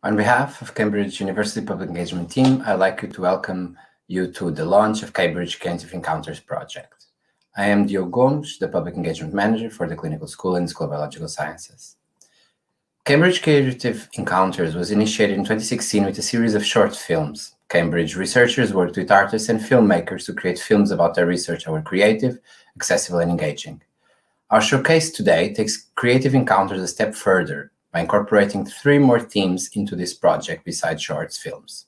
On behalf of Cambridge University Public Engagement Team, I'd like to welcome you to the launch of Cambridge Creative Encounters project. I am Diogo Gomes, the Public Engagement Manager for the Clinical School in School of Biological Sciences. Cambridge Creative Encounters was initiated in 2016 with a series of short films. Cambridge researchers worked with artists and filmmakers to create films about their research that were creative, accessible, and engaging. Our showcase today takes Creative Encounters a step further by incorporating 3 more themes into this project besides shorts films.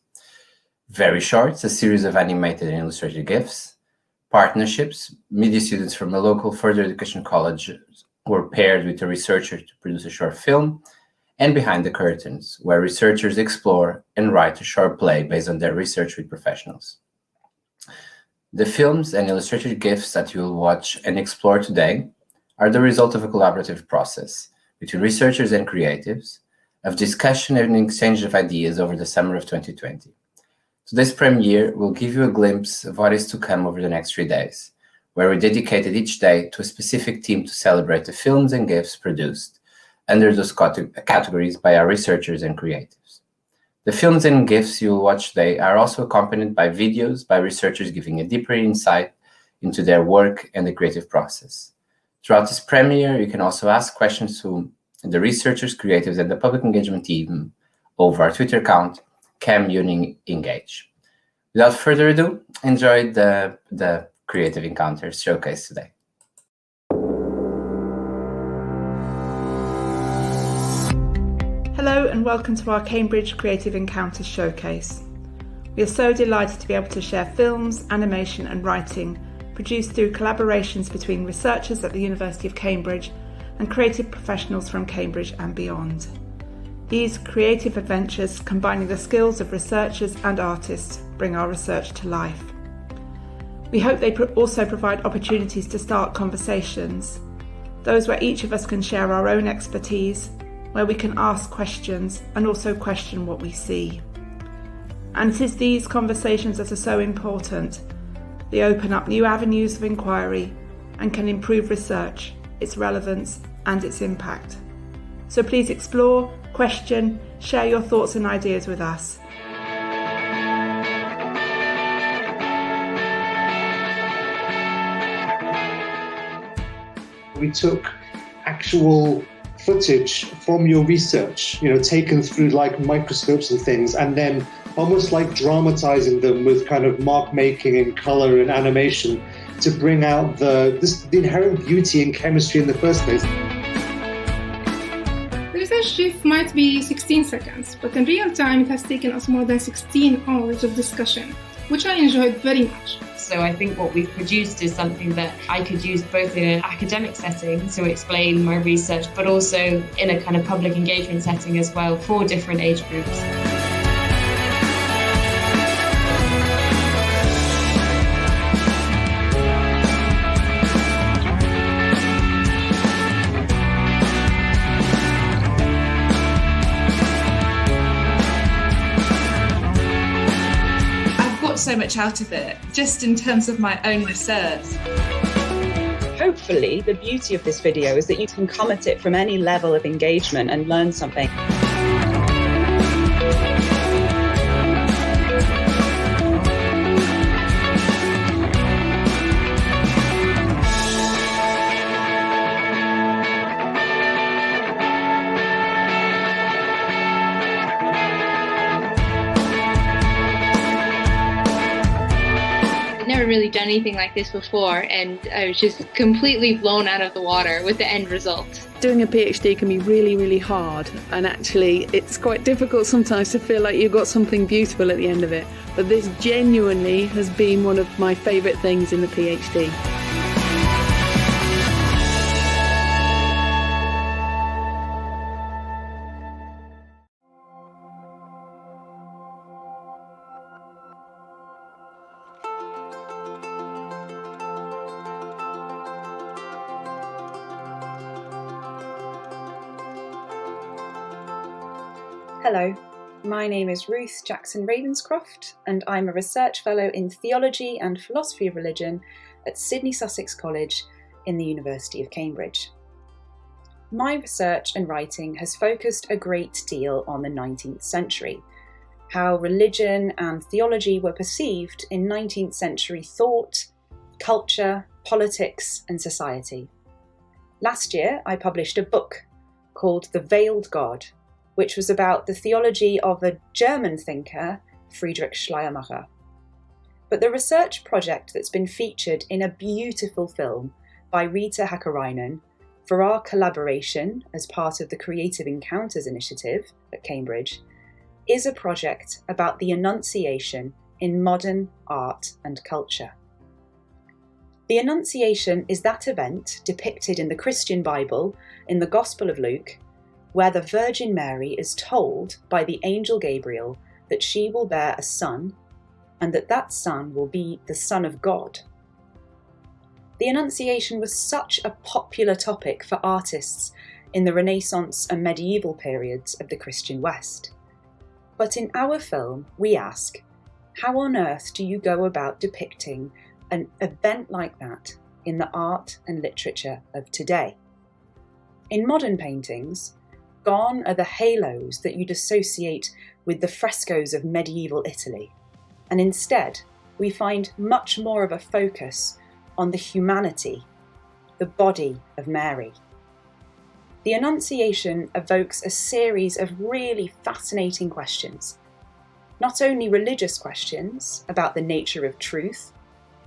Very Shorts, a series of animated and illustrated GIFs. Partnerships, media students from a local further education college were paired with a researcher to produce a short film. And Behind the Curtains, where researchers explore and write a short play based on their research with professionals. The films and illustrated GIFs that you will watch and explore today are the result of a collaborative process between researchers and creatives, of discussion and exchange of ideas over the summer of 2020. Today's premiere will give you a glimpse of what is to come over the next 3 days, where we dedicated each day to a specific theme to celebrate the films and GIFs produced under those categories by our researchers and creatives. The films and GIFs you will watch today are also accompanied by videos by researchers giving a deeper insight into their work and the creative process. Throughout this premiere, you can also ask questions to the researchers, creatives, and the public engagement team over our Twitter account, CamUningEngage. Without further ado, enjoy the Creative Encounters showcase today. Hello and welcome to our Cambridge Creative Encounters showcase. We are so delighted to be able to share films, animation and writing produced through collaborations between researchers at the University of Cambridge and creative professionals from Cambridge and beyond. These creative adventures, combining the skills of researchers and artists, bring our research to life. We hope they also provide opportunities to start conversations, those where each of us can share our own expertise, where we can ask questions and also question what we see. And it is these conversations that are so important. They open up new avenues of inquiry and can improve research, its relevance and its impact. So please explore, question, share your thoughts and ideas with us. We took actual footage from your research, taken through like microscopes and things, and then almost like dramatizing them with kind of mark making and color and animation to bring out the inherent beauty in chemistry in the first place. The research GIF might be 16 seconds, but in real time it has taken us more than 16 hours of discussion, which I enjoyed very much. So I think what we've produced is something that I could use both in an academic setting to explain my research, but also in a kind of public engagement setting as well for different age groups. So much out of it, just in terms of my own research. Hopefully, the beauty of this video is that you can come at it from any level of engagement and learn something. Really done anything like this before, and I was just completely blown out of the water with the end result. Doing a PhD can be really, really hard, and actually it's quite difficult sometimes to feel like you've got something beautiful at the end of it. But this genuinely has been one of my favourite things in the PhD. Hello, my name is Ruth Jackson Ravenscroft, and I'm a research fellow in theology and philosophy of religion at Sydney Sussex College in the University of Cambridge. My research and writing has focused a great deal on the 19th century, how religion and theology were perceived in 19th century thought, culture, politics, and society. Last year, I published a book called The Veiled God, which was about the theology of a German thinker, Friedrich Schleiermacher. But the research project that's been featured in a beautiful film by Rita Hakkarainen for our collaboration as part of the Creative Encounters initiative at Cambridge is a project about the Annunciation in modern art and culture. The Annunciation is that event depicted in the Christian Bible in the Gospel of Luke, where the Virgin Mary is told by the angel Gabriel that she will bear a son, and that son will be the Son of God. The Annunciation was such a popular topic for artists in the Renaissance and medieval periods of the Christian West. But in our film, we ask, how on earth do you go about depicting an event like that in the art and literature of today? In modern paintings, gone are the halos that you'd associate with the frescoes of medieval Italy, and instead we find much more of a focus on the humanity, the body of Mary. The Annunciation evokes a series of really fascinating questions, not only religious questions about the nature of truth,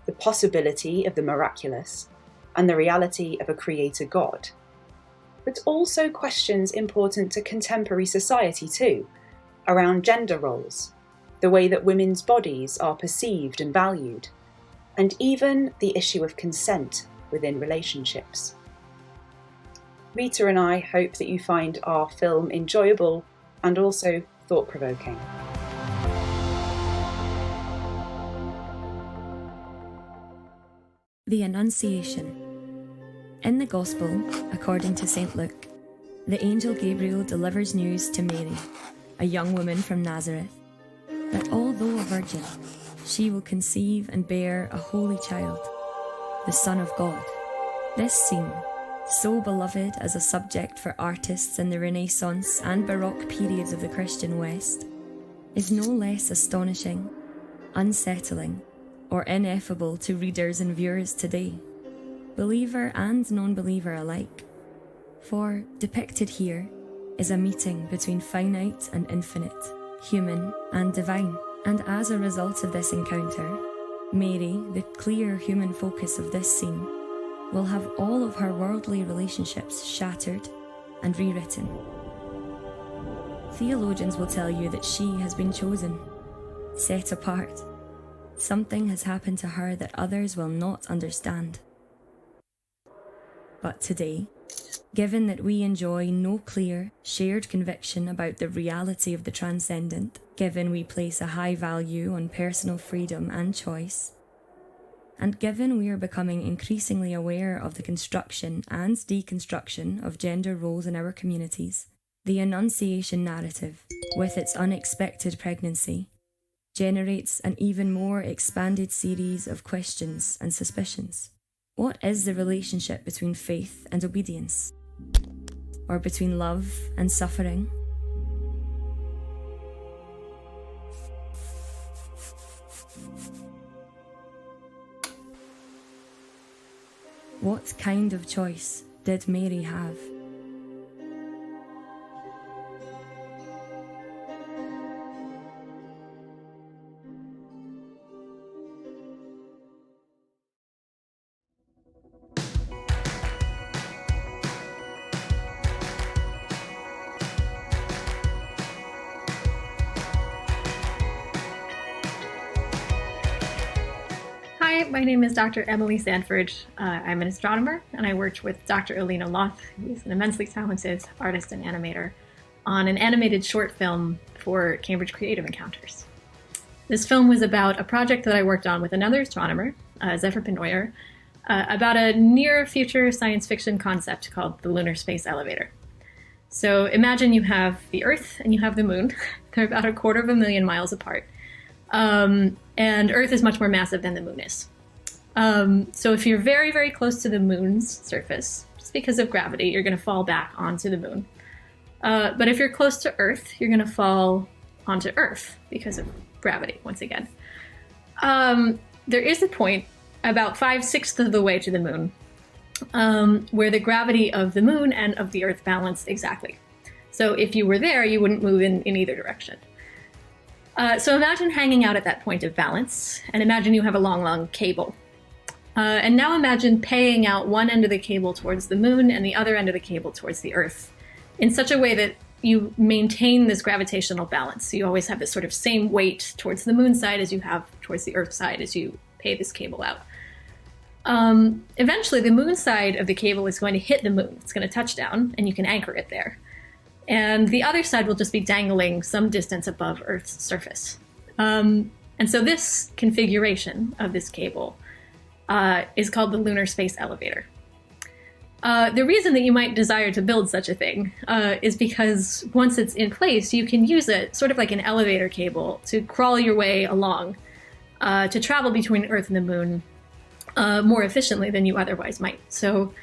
the possibility of the miraculous, and the reality of a creator God, but also questions important to contemporary society too, around gender roles, the way that women's bodies are perceived and valued, and even the issue of consent within relationships. Rita and I hope that you find our film enjoyable and also thought-provoking. The Annunciation. In the Gospel, according to St. Luke, the angel Gabriel delivers news to Mary, a young woman from Nazareth, that although a virgin, she will conceive and bear a holy child, the Son of God. This scene, so beloved as a subject for artists in the Renaissance and Baroque periods of the Christian West, is no less astonishing, unsettling, or ineffable to readers and viewers today, believer and non-believer alike. For depicted here is a meeting between finite and infinite, human and divine, and as a result of this encounter, Mary, the clear human focus of this scene, will have all of her worldly relationships shattered and rewritten. Theologians will tell you that she has been chosen, set apart. Something has happened to her that others will not understand. But today, given that we enjoy no clear, shared conviction about the reality of the transcendent, given we place a high value on personal freedom and choice, and given we are becoming increasingly aware of the construction and deconstruction of gender roles in our communities, the Annunciation narrative, with its unexpected pregnancy, generates an even more expanded series of questions and suspicions. What is the relationship between faith and obedience? Or between love and suffering? What kind of choice did Mary have? Hi, my name is Dr. Emily Sanford. I'm an astronomer, and I worked with Dr. Alina Loth, who's an immensely talented artist and animator, on an animated short film for Cambridge Creative Encounters. This film was about a project that I worked on with another astronomer, Zephyr Penoyer, about a near-future science fiction concept called the Lunar Space Elevator. So imagine you have the Earth and you have the Moon. They're about 250,000 miles apart. And Earth is much more massive than the Moon is. So if you're very, very close to the Moon's surface, just because of gravity, you're going to fall back onto the moon. But if you're close to Earth, you're going to fall onto Earth because of gravity, once again. There is a point about 5/6 of the way to the moon where the gravity of the moon and of the Earth balance exactly. So if you were there, you wouldn't move in either direction. So imagine hanging out at that point of balance, and imagine you have a long, long cable. And now imagine paying out one end of the cable towards the moon and the other end of the cable towards the Earth in such a way that you maintain this gravitational balance. So you always have this sort of same weight towards the moon side as you have towards the Earth side as you pay this cable out. Eventually, the moon side of the cable is going to hit the moon. It's going to touch down, and you can anchor it there. And the other side will just be dangling some distance above Earth's surface. And so this configuration of this cable is called the Lunar Space Elevator. The reason that you might desire to build such a thing is because once it's in place, you can use it sort of like an elevator cable to crawl your way along, to travel between Earth and the moon more efficiently than you otherwise might. So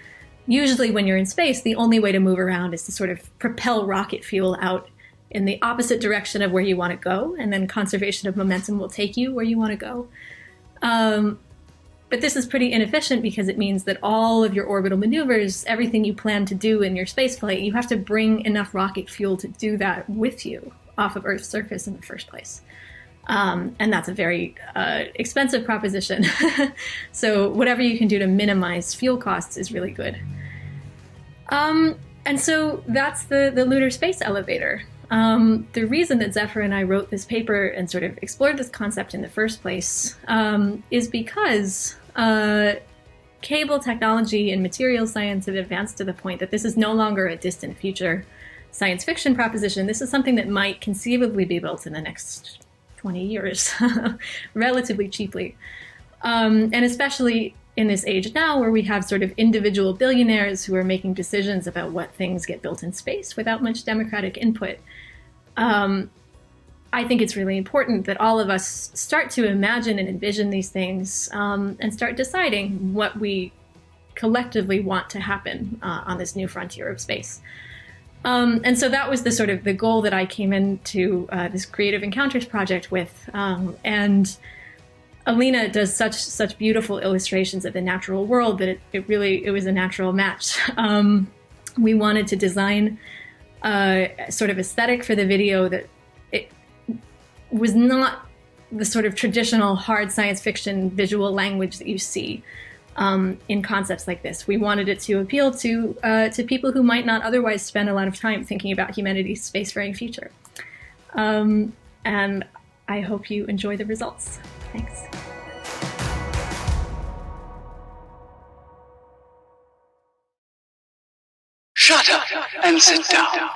usually when you're in space, the only way to move around is to sort of propel rocket fuel out in the opposite direction of where you want to go, and then conservation of momentum will take you where you want to go. But this is pretty inefficient because it means that all of your orbital maneuvers, everything you plan to do in your spaceflight, you have to bring enough rocket fuel to do that with you off of Earth's surface in the first place. And that's a very expensive proposition. So whatever you can do to minimize fuel costs is really good. And so that's the Lunar Space Elevator. The reason that Zephyr and I wrote this paper and sort of explored this concept in the first place is because cable technology and material science have advanced to the point that this is no longer a distant future science fiction proposition. This is something that might conceivably be built in the next 20 years, relatively cheaply. And especially in this age now where we have sort of individual billionaires who are making decisions about what things get built in space without much democratic input. I think it's really important that all of us start to imagine and envision these things and start deciding what we collectively want to happen on this new frontier of space. And so that was the sort of the goal that I came into this Creative Encounters project with. And Alina does such beautiful illustrations of the natural world that it was a natural match. We wanted to design a sort of aesthetic for the video that it was not the sort of traditional hard science fiction visual language that you see in concepts like this. We wanted it to appeal to people who might not otherwise spend a lot of time thinking about humanity's spacefaring future. And I hope you enjoy the results. Thanks. Shut up and sit down.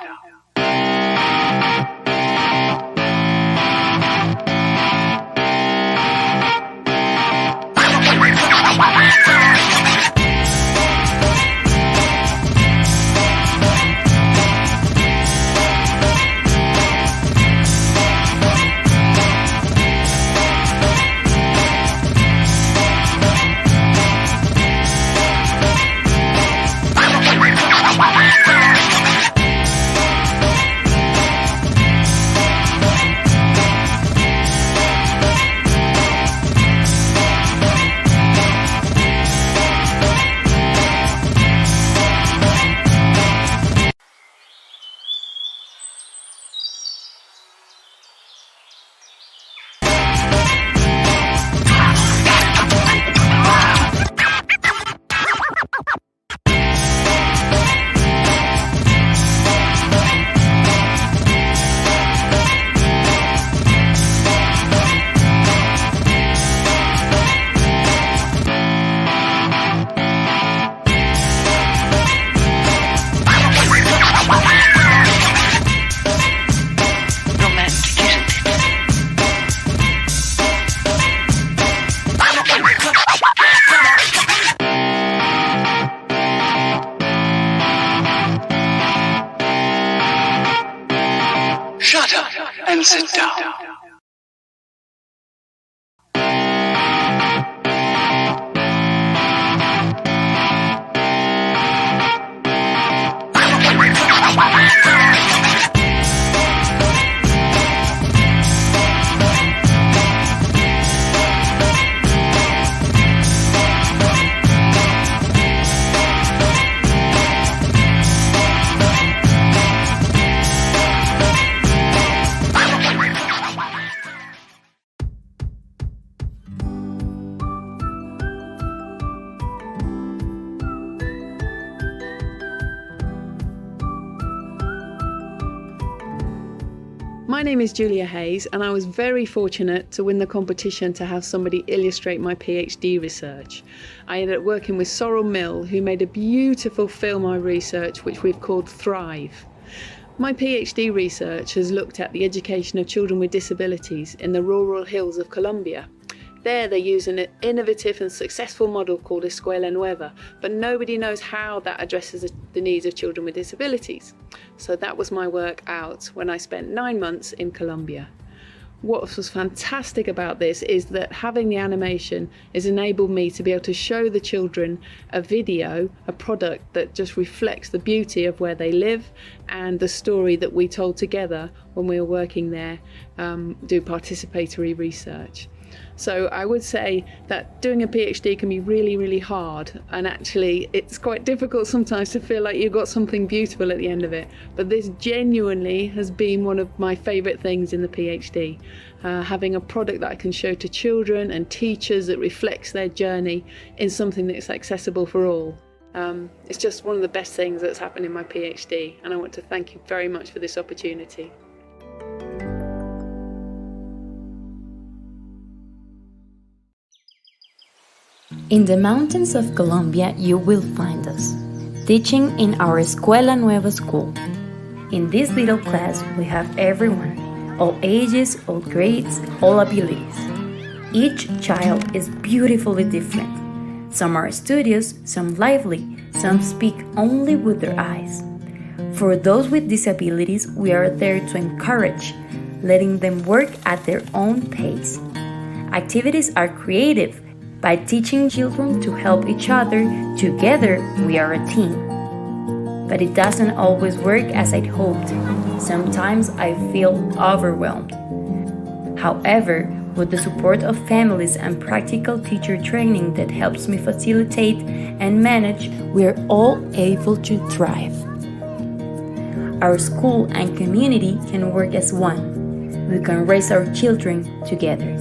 Shut up and sit down. My name is Julia Hayes, and I was very fortunate to win the competition to have somebody illustrate my PhD research. I ended up working with Sorrel Mill, who made a beautiful film I researched, which we've called Thrive. My PhD research has looked at the education of children with disabilities in the rural hills of Colombia. There they use an innovative and successful model called Escuela Nueva, but nobody knows how that addresses the needs of children with disabilities. So that was my work out when I spent 9 months in Colombia. What was fantastic about this is that having the animation has enabled me to be able to show the children a video, a product that just reflects the beauty of where they live and the story that we told together when we were working there, do participatory research. So I would say that doing a PhD can be really, really hard, and actually it's quite difficult sometimes to feel like you've got something beautiful at the end of it. But this genuinely has been one of my favourite things in the PhD, having a product that I can show to children and teachers that reflects their journey in something that's accessible for all. It's just one of the best things that's happened in my PhD, and I want to thank you very much for this opportunity. In the mountains of Colombia, you will find us, teaching in our Escuela Nueva school. In this little class, we have everyone, all ages, all grades, all abilities. Each child is beautifully different. Some are studious, some lively, some speak only with their eyes. For those with disabilities, we are there to encourage, letting them work at their own pace. Activities are creative, by teaching children to help each other. Together, we are a team. But it doesn't always work as I'd hoped. Sometimes I feel overwhelmed. However, with the support of families and practical teacher training that helps me facilitate and manage, we are all able to thrive. Our school and community can work as one. We can raise our children together.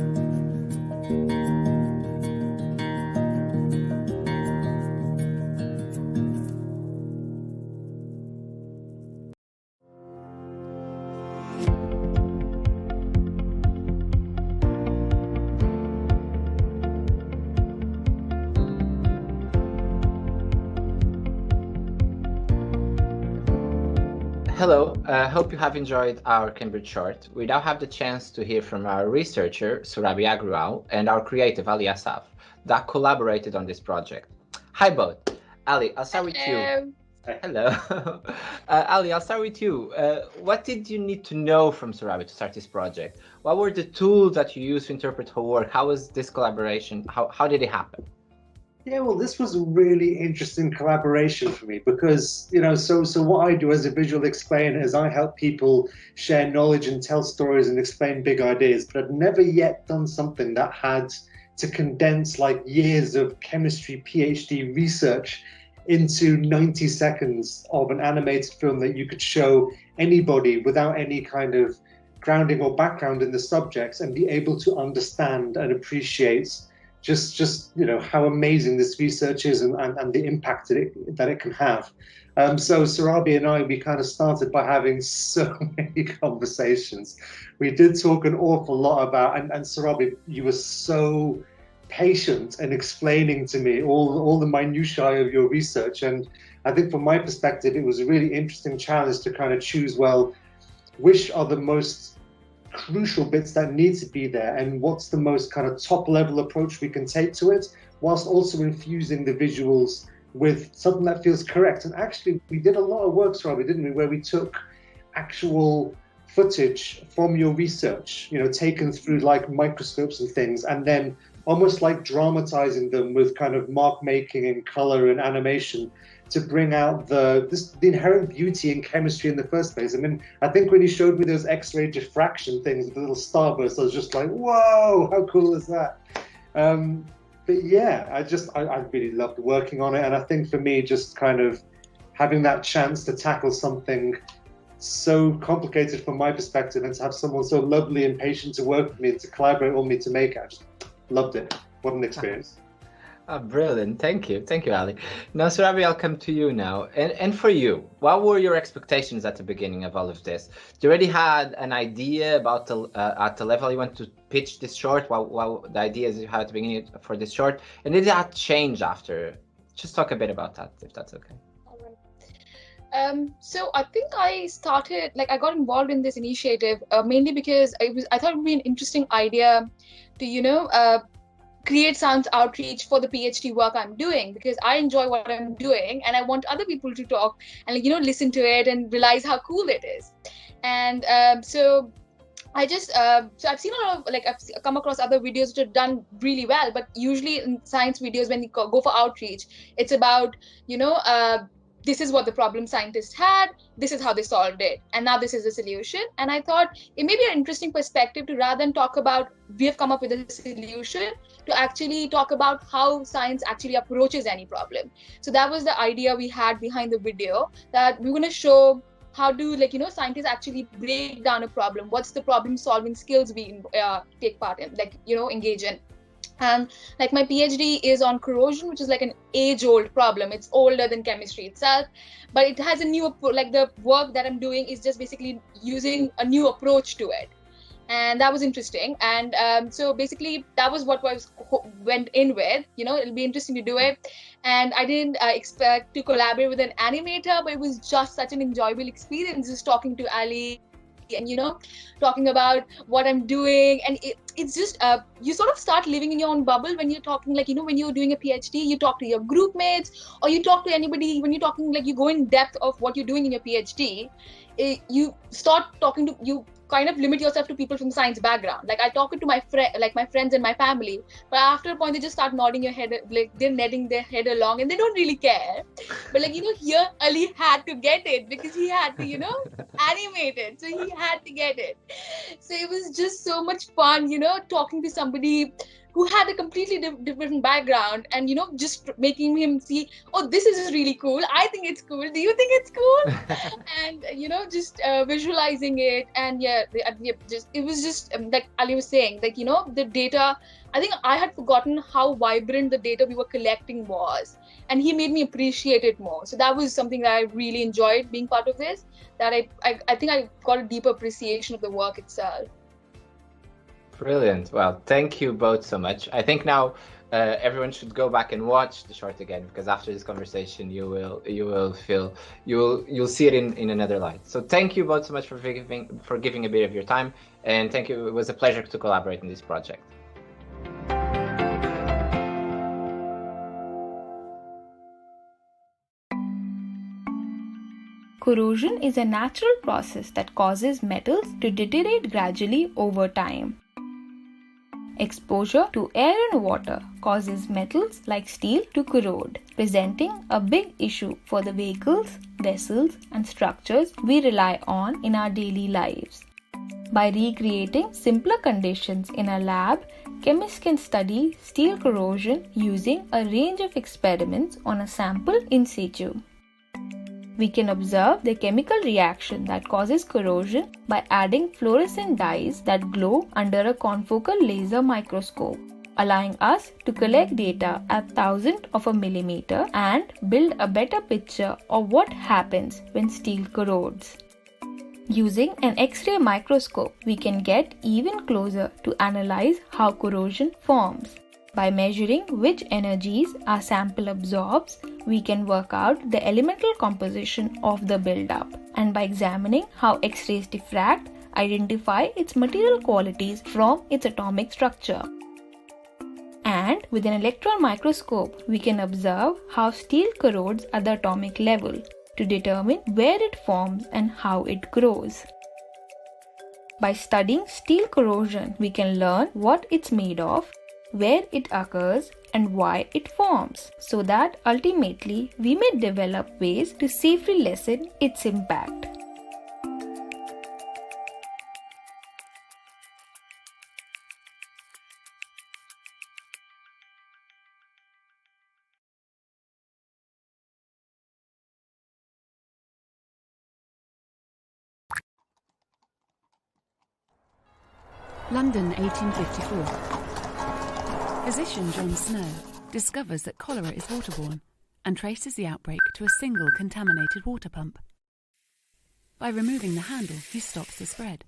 Hello, hope you have enjoyed our Cambridge short. We now have the chance to hear from our researcher, Surabhi Agrawal, and our creative, Ali Asaf, that collaborated on this project. Hi both. Ali, I'll start with you. Hello. Ali, I'll start with you. What did you need to know from Surabhi to start this project? What were the tools that you used to interpret her work? How was this collaboration? How did it happen? Yeah, well, this was a really interesting collaboration for me because, so what I do as a visual explainer is I help people share knowledge and tell stories and explain big ideas, but I'd never yet done something that had to condense like years of chemistry PhD research into 90 seconds of an animated film that you could show anybody without any kind of grounding or background in the subjects and be able to understand and appreciate just how amazing this research is and the impact that it can have. So Surabhi and I, we kind of started by having so many conversations. We did talk an awful lot about, and Surabhi, you were so patient in explaining to me all the minutiae of your research. And I think from my perspective, it was a really interesting challenge to kind of choose, well, which are the most crucial bits that need to be there and what's the most kind of top level approach we can take to it, whilst also infusing the visuals with something that feels correct. And actually we did a lot of work, Surabhi, didn't we, where we took actual footage from your research, taken through like microscopes and things, and then almost like dramatizing them with kind of mark making and color and animation to bring out the inherent beauty in chemistry in the first place. I mean, I think when you showed me those X-ray diffraction things with the little starbursts, I was just like, whoa, how cool is that? But yeah, I really loved working on it. And I think for me, just kind of having that chance to tackle something so complicated from my perspective and to have someone so lovely and patient to work with me and to collaborate with me to make it, I just loved it. What an experience. Brilliant. Thank you, Ali. Now, Surabi, I'll come to you now. And for you, what were your expectations at the beginning of all of this? You already had an idea about at the level you want to pitch this short. What the ideas you had at the beginning for this short, and did that change after? Just talk a bit about that, if that's okay. So I think I got involved in this initiative mainly because I thought it would be an interesting idea to create science outreach for the PhD work I'm doing, because I enjoy what I'm doing and I want other people to talk and listen to it and realize how cool it is. And so I've seen a lot of I've come across other videos which are done really well, but usually in science videos when you go for outreach, it's about this is what the problem scientists had, this is how they solved it, and now this is the solution. And I thought it may be an interesting perspective to, rather than talk about we have come up with a solution, to actually talk about how science actually approaches any problem. So that was the idea we had behind the video, that we're going to show how do scientists actually break down a problem, what's the problem solving skills we take part in, engage in. And my PhD is on corrosion, which is an age-old problem. It's older than chemistry itself, but it has a new, the work that I'm doing is just basically using a new approach to it. And that was interesting. And so basically that was what I went in with, it'll be interesting to do it. And I didn't expect to collaborate with an animator, but it was just such an enjoyable experience just talking to Ali and talking about what I'm doing. And it's just you sort of start living in your own bubble when you're talking, when you're doing a PhD, you talk to your group mates or you talk to anybody. When you're talking, you go in depth of what you're doing in your PhD, you start talking to, you kind of limit yourself to people from science background. I talk to my friends and my family, but after a point they just start nodding your head, they're nodding their head along and they don't really care. But here Ali had to get it because he had to animate it, so he had to get it. So it was just so much fun talking to somebody who had a completely different background and just making him see, oh, this is really cool, I think it's cool, do you think it's cool? And just visualizing it. And it was just like Ali was saying, the data, I think I had forgotten how vibrant the data we were collecting was, and he made me appreciate it more. So that was something that I really enjoyed being part of this, that I think I got a deeper appreciation of the work itself. Brilliant. Well, thank you both so much. I think now everyone should go back and watch the short again, because after this conversation you'll see it in another light. So thank you both so much for giving a bit of your time, and thank you. It was a pleasure to collaborate in this project. Corrosion is a natural process that causes metals to deteriorate gradually over time. Exposure to air and water causes metals like steel to corrode, presenting a big issue for the vehicles, vessels, and structures we rely on in our daily lives. By recreating simpler conditions in a lab, chemists can study steel corrosion using a range of experiments on a sample in situ. We can observe the chemical reaction that causes corrosion by adding fluorescent dyes that glow under a confocal laser microscope, allowing us to collect data at 1,000th of a millimeter and build a better picture of what happens when steel corrodes. Using an X-ray microscope, we can get even closer to analyze how corrosion forms. By measuring which energies our sample absorbs, we can work out the elemental composition of the buildup, and by examining how X-rays diffract, identify its material qualities from its atomic structure. And with an electron microscope, we can observe how steel corrodes at the atomic level to determine where it forms and how it grows. By studying steel corrosion, we can learn what it's made of, where it occurs, and why it forms, so that ultimately we may develop ways to safely lessen its impact. London, 1854. Physician John Snow. discovers that cholera is waterborne and traces the outbreak to a single contaminated water pump. By removing the handle, he stops the spread.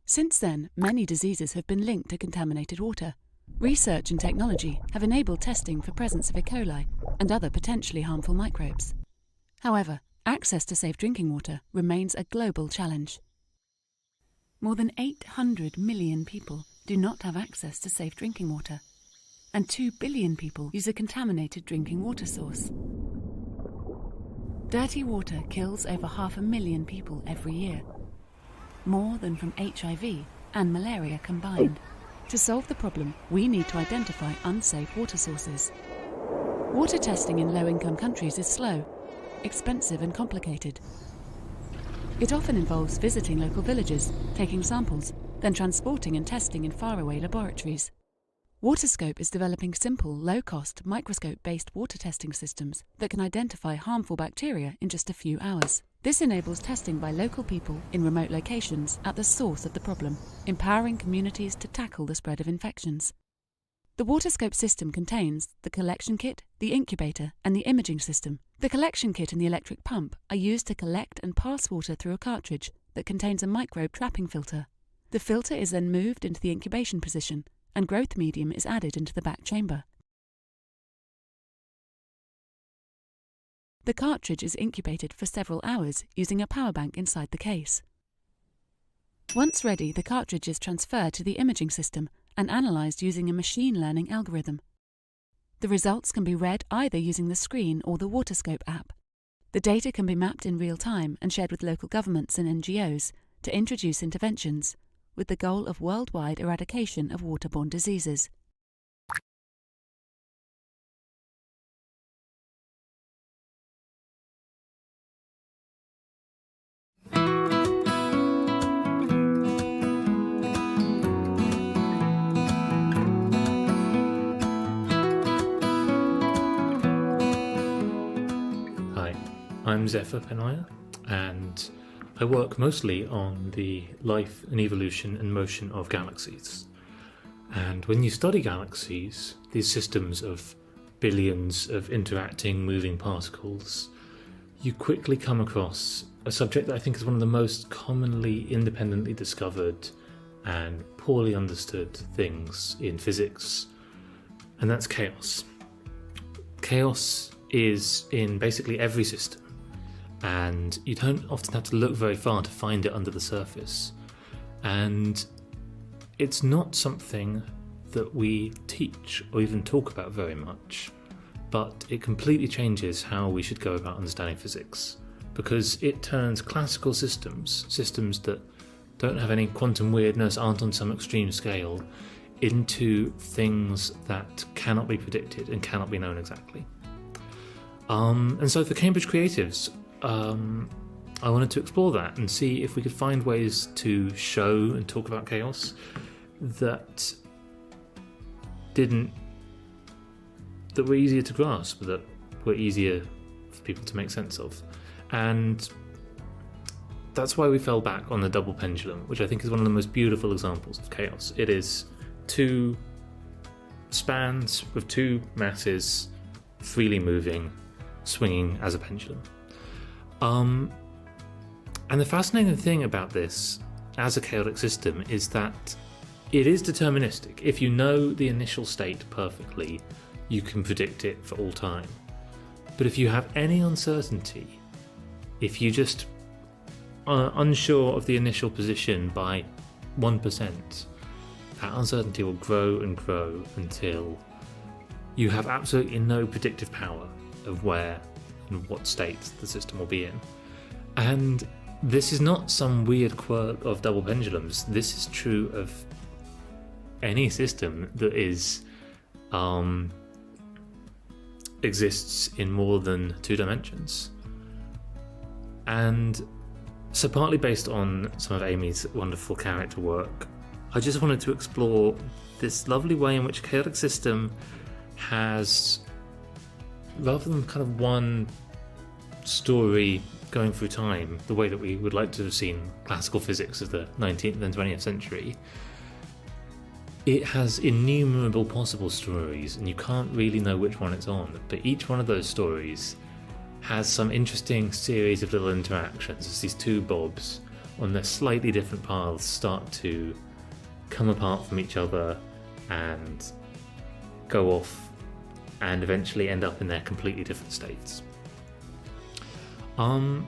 Since then, many diseases have been linked to contaminated water. Research and technology have enabled testing for presence of E. coli and other potentially harmful microbes. However, access to safe drinking water remains a global challenge. More than 800 million people do not have access to safe drinking water, and 2 billion people use a contaminated drinking water source. Dirty water kills over 500,000 people every year, more than from HIV and malaria combined. To solve the problem, we need to identify unsafe water sources. Water testing in low-income countries is slow, expensive and complicated. It often involves visiting local villages, taking samples, then transporting and testing in faraway laboratories. Waterscope is developing simple, low-cost, microscope-based water testing systems that can identify harmful bacteria in just a few hours. This enables testing by local people in remote locations at the source of the problem, empowering communities to tackle the spread of infections. The Waterscope system contains the collection kit, the incubator, and the imaging system. The collection kit and the electric pump are used to collect and pass water through a cartridge that contains a microbe trapping filter. The filter is then moved into the incubation position, and growth medium is added into the back chamber. The cartridge is incubated for several hours using a power bank inside the case. Once ready, the cartridge is transferred to the imaging system and analysed using a machine learning algorithm. The results can be read either using the screen or the Waterscope app. The data can be mapped in real time and shared with local governments and NGOs to introduce interventions, with the goal of worldwide eradication of waterborne diseases. I'm Zephyr Penaya, and I work mostly on the life and evolution and motion of galaxies. And when you study galaxies, these systems of billions of interacting, moving particles, you quickly come across a subject that I think is one of the most commonly independently discovered and poorly understood things in physics, and that's chaos. Chaos is in basically every system, and you don't often have to look very far to find it under the surface. And it's not something that we teach or even talk about very much, but it completely changes how we should go about understanding physics, because it turns classical systems that don't have any quantum weirdness, aren't on some extreme scale, into things that cannot be predicted and cannot be known exactly. And so for Cambridge Creatives, I wanted to explore that and see if we could find ways to show and talk about chaos that were easier to grasp, that were easier for people to make sense of. And that's why we fell back on the double pendulum, which I think is one of the most beautiful examples of chaos. It is two spans with two masses freely moving, swinging as a pendulum. And the fascinating thing about this as a chaotic system is that it is deterministic. If you know the initial state perfectly, you can predict it for all time. But if you have any uncertainty, if you just are unsure of the initial position by 1%, that uncertainty will grow and grow until you have absolutely no predictive power of where and what state the system will be in. And this is not some weird quirk of double pendulums. This is true of any system that is exists in more than 2 dimensions. And so, partly based on some of Amy's wonderful character work, I just wanted to explore this lovely way in which a chaotic system has, rather than kind of one story going through time, the way that we would like to have seen classical physics of the 19th and 20th century, It has innumerable possible stories, and you can't really know which one it's on, but each one of those stories has some interesting series of little interactions as these two Bobs on their slightly different paths start to come apart from each other and go off and eventually end up in their completely different states. And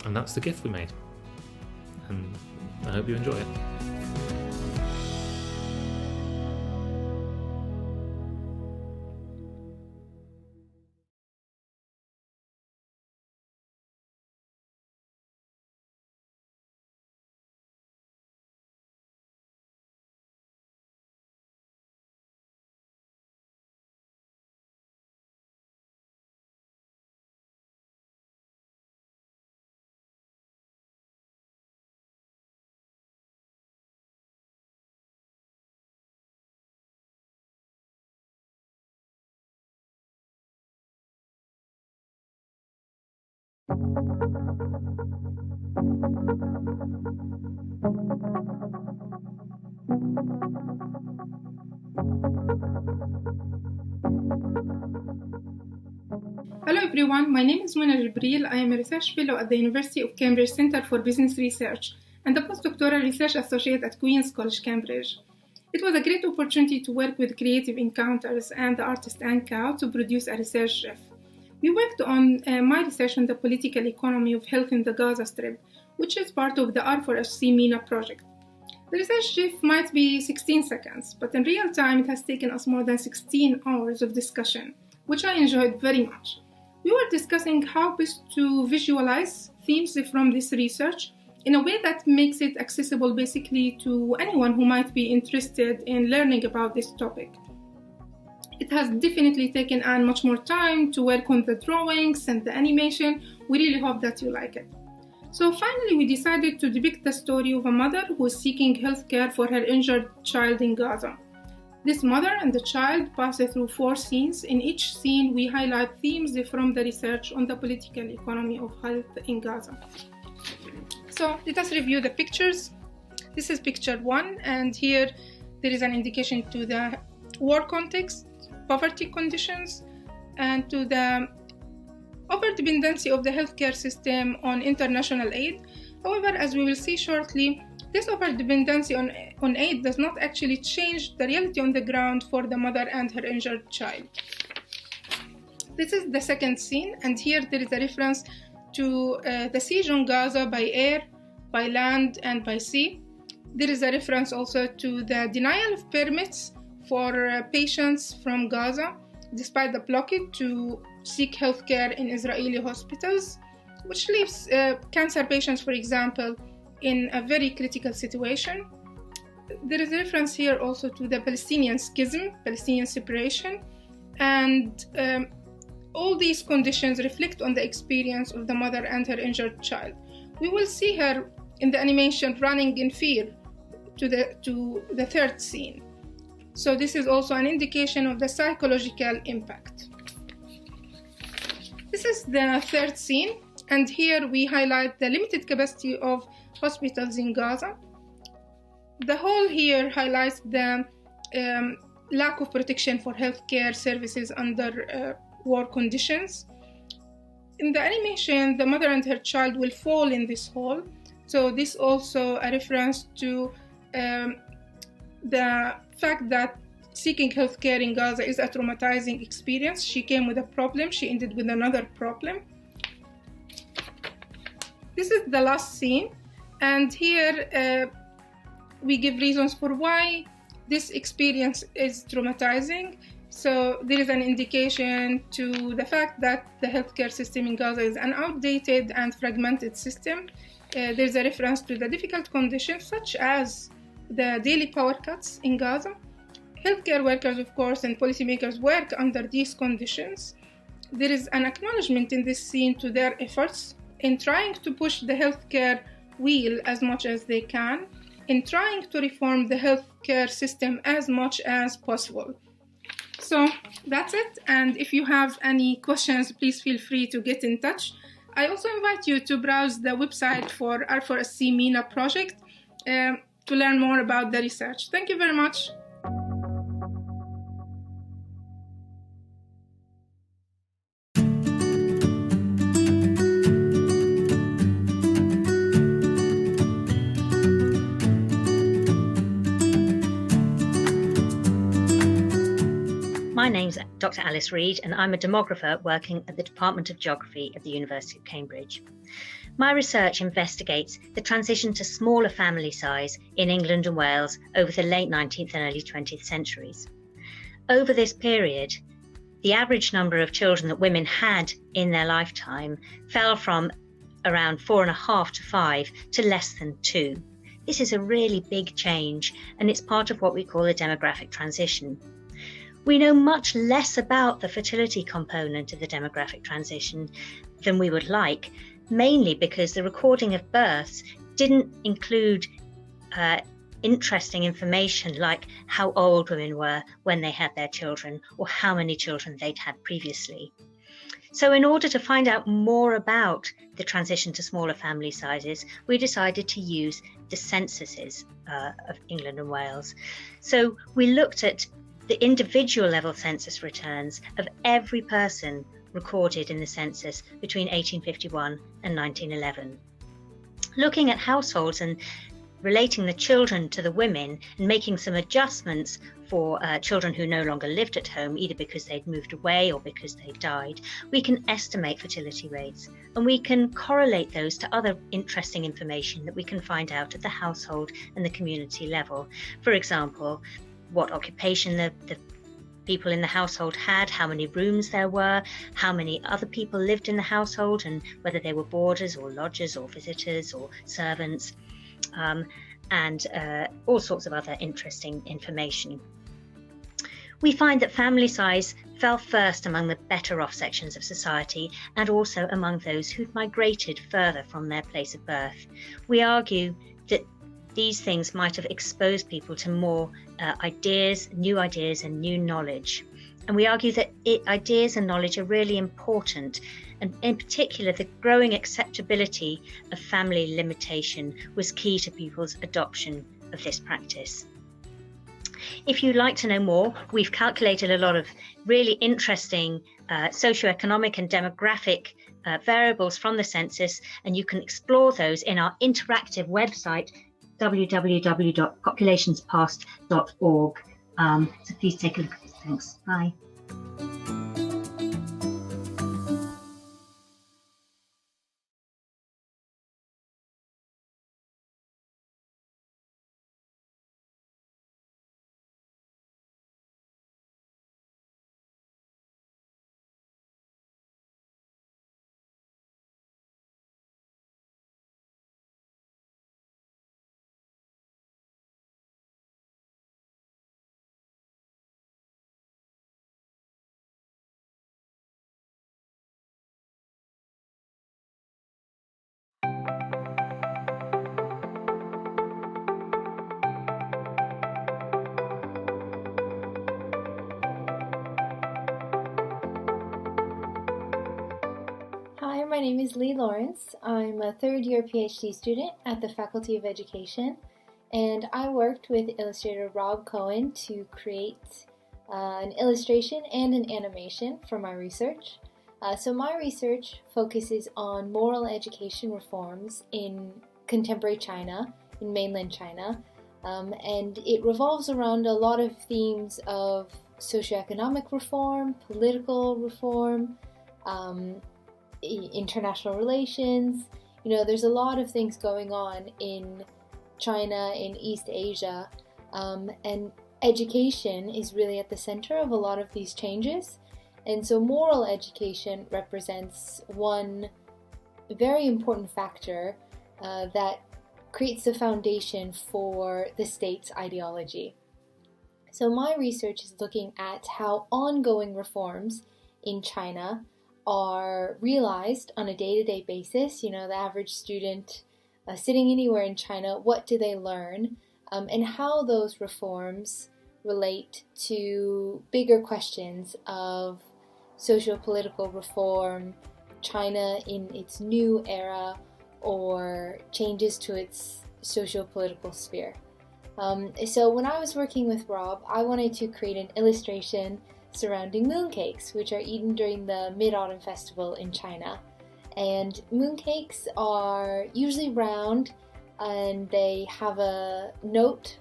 that's the gift we made, and I hope you enjoy it. Hello everyone, my name is Mona Jibril. I am a research fellow at the University of Cambridge Centre for Business Research and a postdoctoral research associate at Queen's College, Cambridge. It was a great opportunity to work with Creative Encounters and the artist Ancow to produce a research riff. We worked on my research on the political economy of health in the Gaza Strip, which is part of the R4HC MENA project. The research riff might be 16 seconds, but in real time it has taken us more than 16 hours of discussion, which I enjoyed very much. We were discussing how best to visualize themes from this research in a way that makes it accessible basically to anyone who might be interested in learning about this topic. It has definitely taken Anne much more time to work on the drawings and the animation. We really hope that you like it. So finally we decided to depict the story of a mother who is seeking healthcare for her injured child in Gaza. This mother and the child pass through 4 scenes. In each scene, we highlight themes from the research on the political economy of health in Gaza. So let us review the pictures. This is picture 1, and here there is an indication to the war context, poverty conditions, and to the overdependency of the healthcare system on international aid. However, as we will see shortly, this overdependency on aid does not actually change the reality on the ground for the mother and her injured child. This is the second scene, and here there is a reference to the siege on Gaza by air, by land, and by sea. There is a reference also to the denial of permits for patients from Gaza, despite the blockade to seek healthcare in Israeli hospitals, which leaves cancer patients, for example, in a very critical situation. There is a reference here also to the Palestinian schism, Palestinian separation, and all these conditions reflect on the experience of the mother and her injured child. We will see her in the animation running in fear to the third scene. So this is also an indication of the psychological impact. This is the third scene, and here we highlight the limited capacity of hospitals in Gaza. The whole here highlights the lack of protection for healthcare services under war conditions. In the animation, the mother and her child will fall in this hole. So this also a reference to the fact that seeking healthcare in Gaza is a traumatizing experience. She came with a problem, she ended with another problem. This is the last scene, and here we give reasons for why this experience is traumatizing. So there is an indication to the fact that the healthcare system in Gaza is an outdated and fragmented system. There's a reference to the difficult conditions such as the daily power cuts in Gaza. Healthcare workers, of course, and policymakers work under these conditions. There is an acknowledgement in this scene to their efforts in trying to push the healthcare wheel as much as they can, in trying to reform the healthcare system as much as possible. So that's it, and if you have any questions, please feel free to get in touch. I also invite you to browse the website for R4SC MENA project. to learn more about the research. Thank you very much. My name's Dr. Alice Reid, and I'm a demographer working at the Department of Geography at the University of Cambridge. My research investigates the transition to smaller family size in England and Wales over the late 19th and early 20th centuries. Over this period, the average number of children that women had in their lifetime fell from around 4.5 to 5 to less than 2. This is a really big change, and it's part of what we call a demographic transition. We know much less about the fertility component of the demographic transition than we would like, mainly because the recording of births didn't include interesting information like how old women were when they had their children or how many children they'd had previously. So in order to find out more about the transition to smaller family sizes, we decided to use the censuses of England and Wales. So we looked at the individual level census returns of every person recorded in the census between 1851 and 1911. Looking at households and relating the children to the women and making some adjustments for children who no longer lived at home, either because they'd moved away or because they died, we can estimate fertility rates, and we can correlate those to other interesting information that we can find out at the household and the community level. For example, what occupation the people in the household had, how many rooms there were, how many other people lived in the household, and whether they were boarders or lodgers or visitors or servants, and all sorts of other interesting information. We find that family size fell first among the better off sections of society and also among those who'd migrated further from their place of birth. We argue that these things might have exposed people to more new ideas and new knowledge. And we argue that ideas and knowledge are really important, and in particular the growing acceptability of family limitation was key to people's adoption of this practice. If you'd like to know more, we've calculated a lot of really interesting socioeconomic and demographic variables from the census, and you can explore those in our interactive website www.populationspast.org. So please take a look at this. Thanks. Bye. Hi, my name is Lee Lawrence. I'm a third-year PhD student at the Faculty of Education, and I worked with illustrator Rob Cohen to create an illustration and an animation for my research. So my research focuses on moral education reforms in contemporary China, in mainland China, and it revolves around a lot of themes of socioeconomic reform, political reform, international relations. You know, there's a lot of things going on in China, in East Asia, and education is really at the center of a lot of these changes. And so moral education represents one very important factor that creates the foundation for the state's ideology. So my research is looking at how ongoing reforms in China are realized on a day-to-day basis. You know, the average student sitting anywhere in China, what do they learn, and how those reforms relate to bigger questions of socio-political reform, China in its new era, or changes to its socio-political sphere. So when I was working with Rob, I wanted to create an illustration surrounding mooncakes, which are eaten during the Mid-Autumn Festival in China. And mooncakes are usually round, and they have a note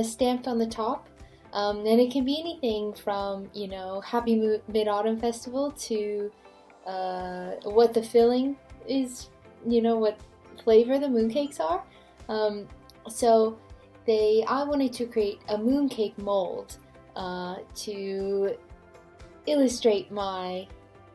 stamped on the top. And it can be anything from, Happy Mid-Autumn Festival to what the filling is, what flavor the mooncakes are. So I wanted to create a mooncake mold to illustrate my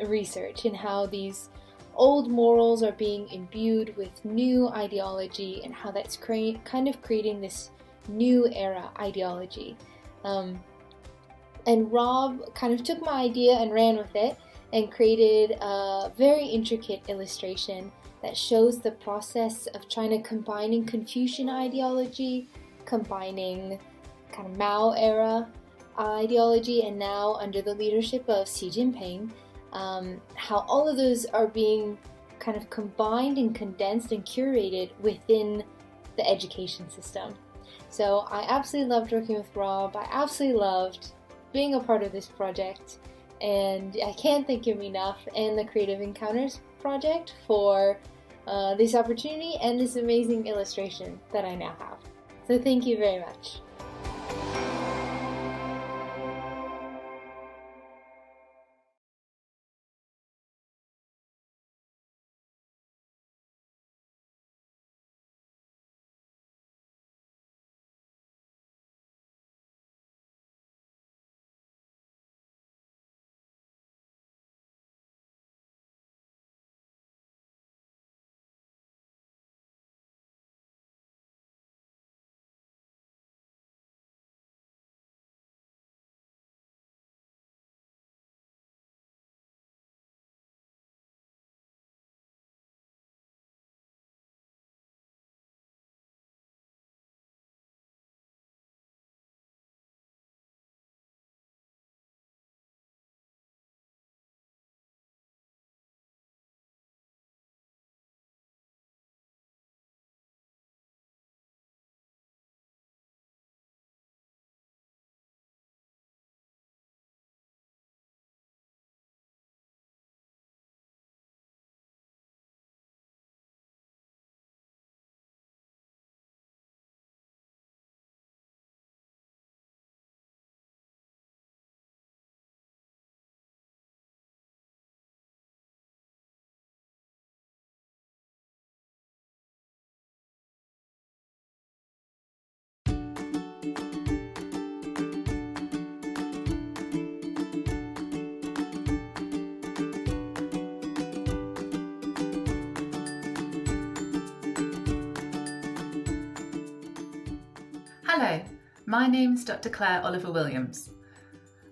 research and how these old morals are being imbued with new ideology and how that's kind of creating this new era ideology. And Rob kind of took my idea and ran with it and created a very intricate illustration that shows the process of China combining Confucian ideology, combining kind of Mao era ideology, and now under the leadership of Xi Jinping, how all of those are being kind of combined and condensed and curated within the education system. So I absolutely loved working with Rob. I absolutely loved being a part of this project, and I can't thank him enough and the Creative Encounters project for this opportunity and this amazing illustration that I now have. So thank you very much. Hello, my name is Dr. Claire Oliver Williams.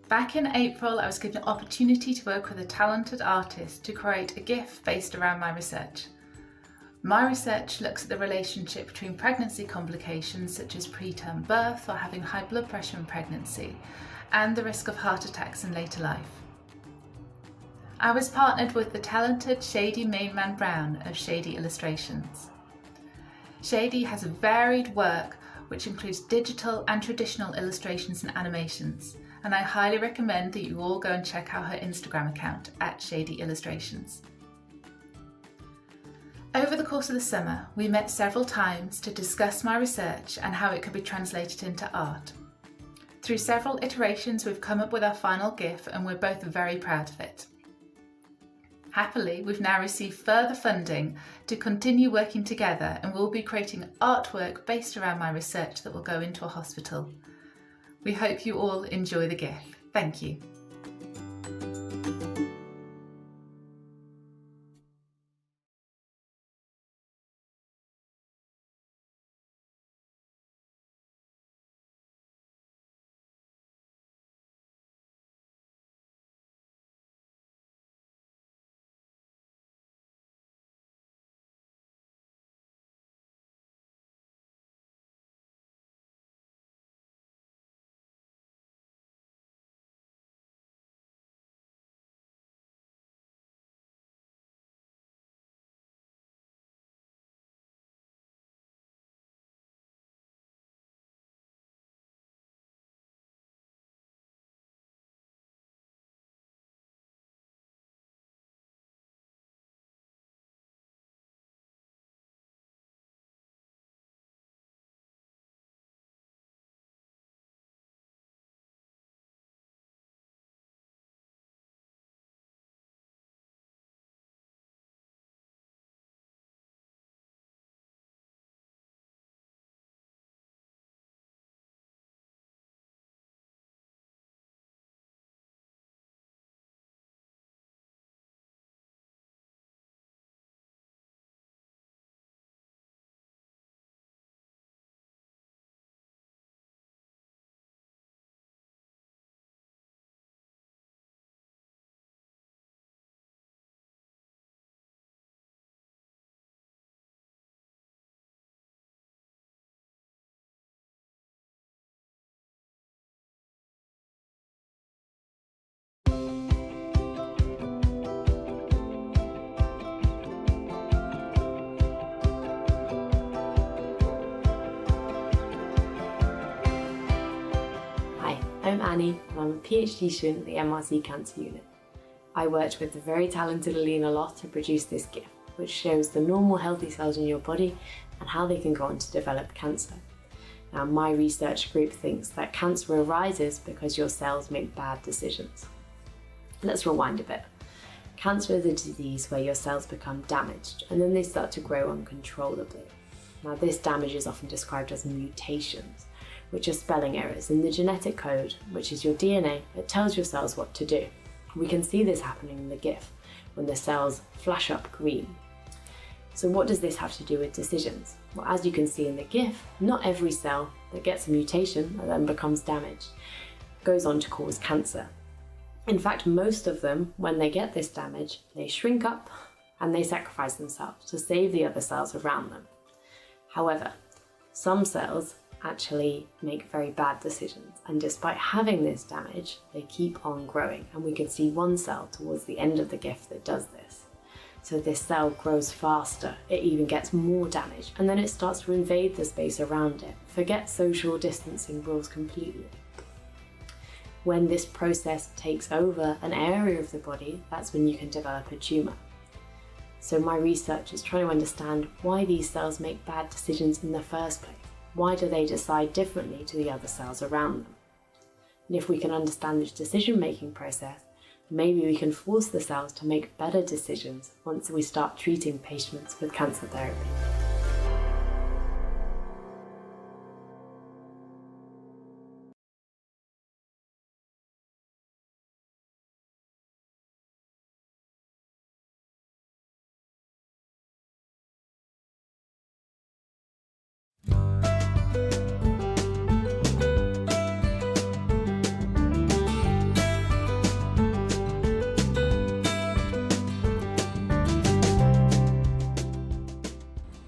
Back in April, I was given an opportunity to work with a talented artist to create a GIF based around my research. My research looks at the relationship between pregnancy complications such as preterm birth or having high blood pressure in pregnancy and the risk of heart attacks in later life. I was partnered with the talented Shady Mainman Brown of Shady Illustrations. Shady has varied work which includes digital and traditional illustrations and animations, and I highly recommend that you all go and check out her Instagram account at Shady Illustrations. Over the course of the summer, we met several times to discuss my research and how it could be translated into art. Through several iterations, we've come up with our final GIF, and we're both very proud of it. Happily, we've now received further funding to continue working together, and we'll be creating artwork based around my research that will go into a hospital. We hope you all enjoy the GIF. Thank you. Annie, and I'm a PhD student at the MRC Cancer Unit. I worked with the very talented Alina Loth to produce this GIF, which shows the normal healthy cells in your body and how they can go on to develop cancer. Now, my research group thinks that cancer arises because your cells make bad decisions. Let's rewind a bit. Cancer is a disease where your cells become damaged and then they start to grow uncontrollably. Now, this damage is often described as mutations, which are spelling errors in the genetic code, which is your DNA, that tells your cells what to do. We can see this happening in the GIF when the cells flash up green. So what does this have to do with decisions? Well, as you can see in the GIF, not every cell that gets a mutation and then becomes damaged goes on to cause cancer. In fact, most of them, when they get this damage, they shrink up and they sacrifice themselves to save the other cells around them. However, some cells actually make very bad decisions, and despite having this damage, they keep on growing, and we can see one cell towards the end of the GIF that does this. So this cell grows faster, it even gets more damage, and then it starts to invade the space around it. Forget social distancing rules completely. When this process takes over an area of the body, that's when you can develop a tumour. So my research is trying to understand why these cells make bad decisions in the first place. Why do they decide differently to the other cells around them? And if we can understand this decision-making process, maybe we can force the cells to make better decisions once we start treating patients with cancer therapy.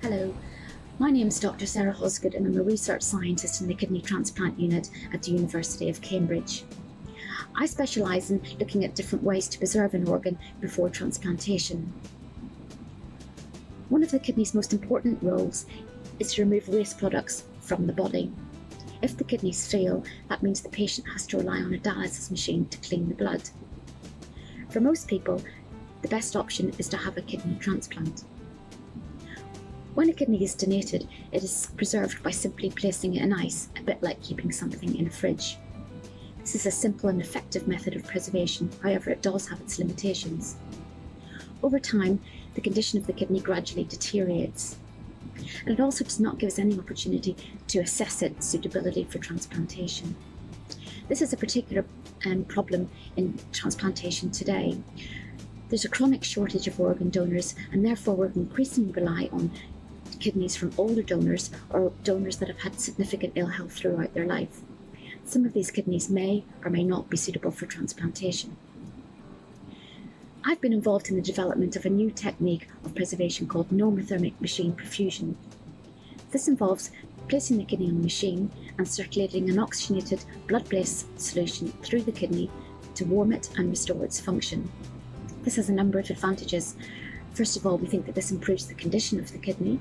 Hello, my name is Dr. Sarah Huskat and I'm a research scientist in the kidney transplant unit at the University of Cambridge. I specialise in looking at different ways to preserve an organ before transplantation. One of the kidney's most important roles is to remove waste products from the body. If the kidneys fail, that means the patient has to rely on a dialysis machine to clean the blood. For most people, the best option is to have a kidney transplant. When a kidney is donated, it is preserved by simply placing it in ice, a bit like keeping something in a fridge. This is a simple and effective method of preservation, however it does have its limitations. Over time, the condition of the kidney gradually deteriorates, and it also does not give us any opportunity to assess its suitability for transplantation. This is a particular problem in transplantation today. There's a chronic shortage of organ donors, and therefore we're increasingly rely on kidneys from older donors or donors that have had significant ill health throughout their life. Some of these kidneys may or may not be suitable for transplantation. I've been involved in the development of a new technique of preservation called Normothermic machine perfusion. This involves placing the kidney on the machine and circulating an oxygenated blood-based solution through the kidney to warm it and restore its function. This has a number of advantages. First of all, we think that this improves the condition of the kidney,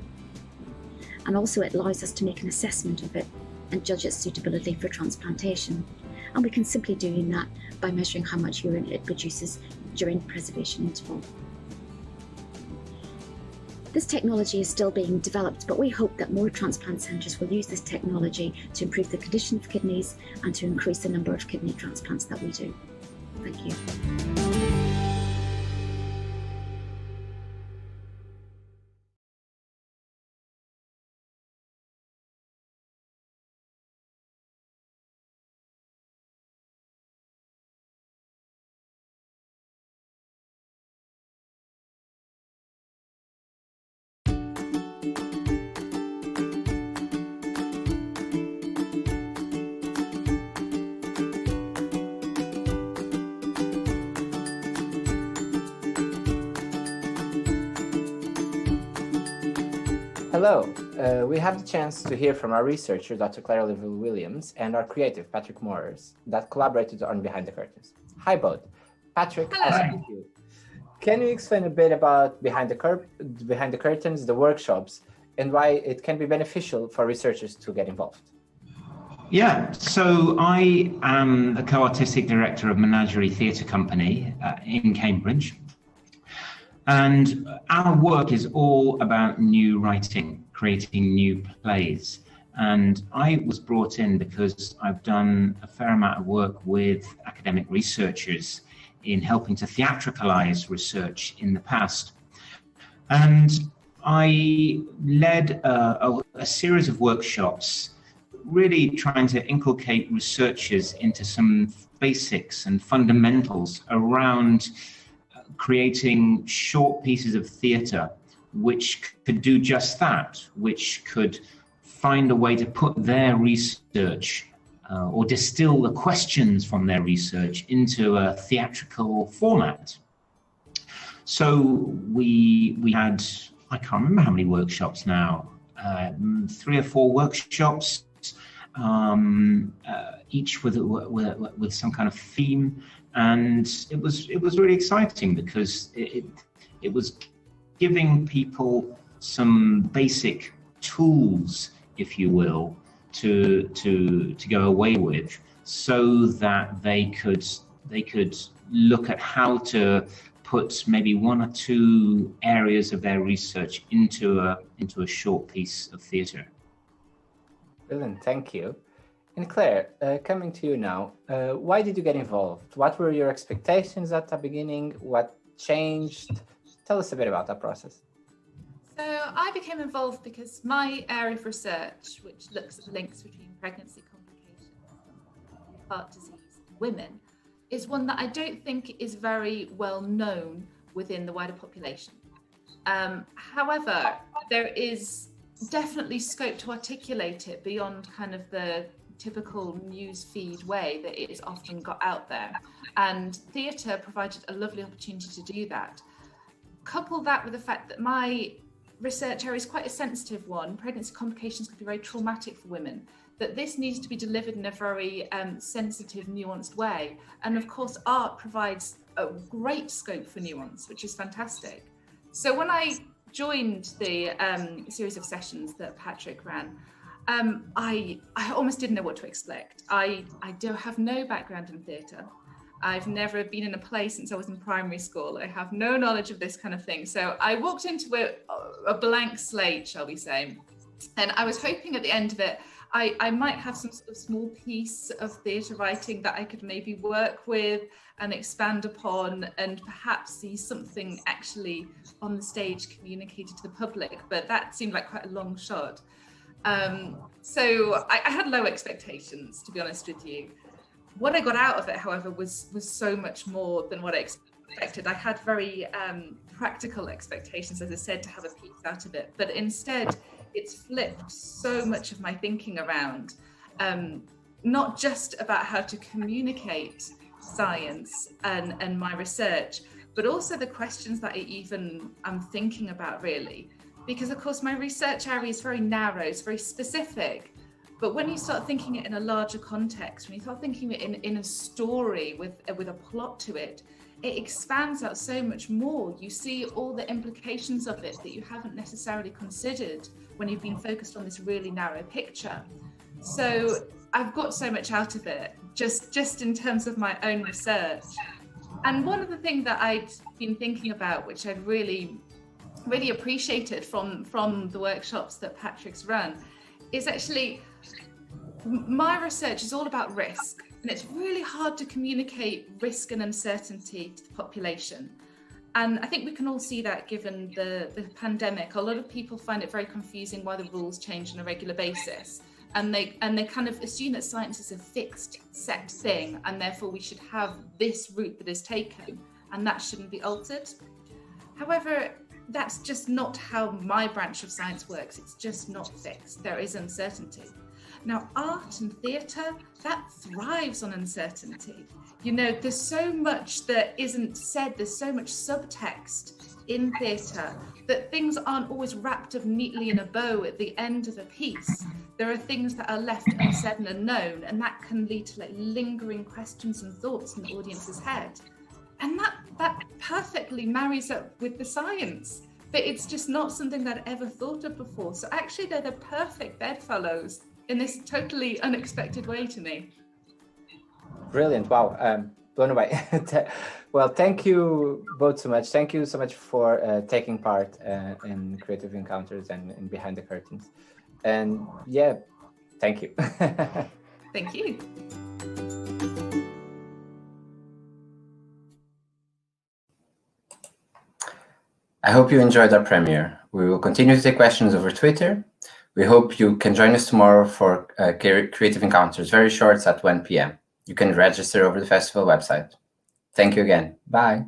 and also it allows us to make an assessment of it and judge its suitability for transplantation. And we can simply do that by measuring how much urine it produces during the preservation interval. This technology is still being developed, but we hope that more transplant centres will use this technology to improve the condition of kidneys and to increase the number of kidney transplants that we do. Thank you. Hello, we have the chance to hear from our researcher, Dr. Claire Oliver-Williams, and our creative, Patrick Moores, that collaborated on Behind the Curtains. Hi both. Patrick, I'll start with you. Can you explain a bit about Behind the Curtains, the workshops, and why it can be beneficial for researchers to get involved? Yeah, so I am the co-artistic director of Menagerie Theatre Company in Cambridge. And our work is all about new writing, creating new plays. And I was brought in because I've done a fair amount of work with academic researchers in helping to theatricalize research in the past. And I led a series of workshops really trying to inculcate researchers into some basics and fundamentals around creating short pieces of theatre which could do just that, which could find a way to put their research or distill the questions from their research into a theatrical format. So we had, I can't remember how many workshops now, 3 or 4 workshops, each with some kind of theme, and it was really exciting because it was giving people some basic tools, if you will, to go away with, so that they could look at how to put maybe 1 or 2 areas of their research into a short piece of theatre. Brilliant, thank you. And Claire, coming to you now, why did you get involved? What were your expectations at the beginning? What changed? Tell us a bit about that process. So I became involved because my area of research, which looks at the links between pregnancy complications, heart disease, and women, is one that I don't think is very well known within the wider population. However, there is definitely scope to articulate it beyond kind of the typical news feed way that it is often got out there. And theatre provided a lovely opportunity to do that. Couple that with the fact that my research area is quite a sensitive one. Pregnancy complications can be very traumatic for women, that this needs to be delivered in a very sensitive, nuanced way. And of course, art provides a great scope for nuance, which is fantastic. So when I joined the series of sessions that Patrick ran, I almost didn't know what to expect. I do have no background in theatre. I've never been in a play since I was in primary school. I have no knowledge of this kind of thing. So I walked into a blank slate, shall we say. And I was hoping at the end of it, I might have some sort of small piece of theatre writing that I could maybe work with and expand upon and perhaps see something actually on the stage communicated to the public. But that seemed like quite a long shot. So I had low expectations, to be honest with you. What I got out of it, however, was so much more than what I expected. I had very practical expectations, as I said, to have a piece out of it. But instead, it's flipped so much of my thinking around, not just about how to communicate science and my research, but also the questions that I'm thinking about, really. Because, of course, my research area is very narrow, it's very specific. But when you start thinking it in a larger context, when you start thinking it in a story with a plot to it, it expands out so much more. You see all the implications of it that you haven't necessarily considered when you've been focused on this really narrow picture. So I've got so much out of it, just in terms of my own research. And one of the things that I'd been thinking about, which I'd really appreciated from the workshops that Patrick's run, is actually my research is all about risk, and it's really hard to communicate risk and uncertainty to the population. And I think we can all see that given the pandemic. A lot of people find it very confusing why the rules change on a regular basis. And they kind of assume that science is a fixed, set thing, and therefore we should have this route that is taken, and that shouldn't be altered. However, that's just not how my branch of science works. It's just not fixed. There is uncertainty. Now, art and theatre, that thrives on uncertainty. You know, there's so much that isn't said, there's so much subtext in theatre that things aren't always wrapped up neatly in a bow at the end of a piece. There are things that are left unsaid and unknown, and that can lead to like lingering questions and thoughts in the audience's head. And that perfectly marries up with the science, but it's just not something that I'd ever thought of before. So actually they're the perfect bedfellows in this totally unexpected way to me. Brilliant. Wow. Blown away. Well, thank you both so much. Thank you so much for taking part in Creative Encounters and in Behind the Curtains. And yeah, thank you. Thank you. I hope you enjoyed our premiere. We will continue to take questions over Twitter. We hope you can join us tomorrow for Creative Encounters, very short at 1 p.m. You can register over the festival website. Thank you again. Bye.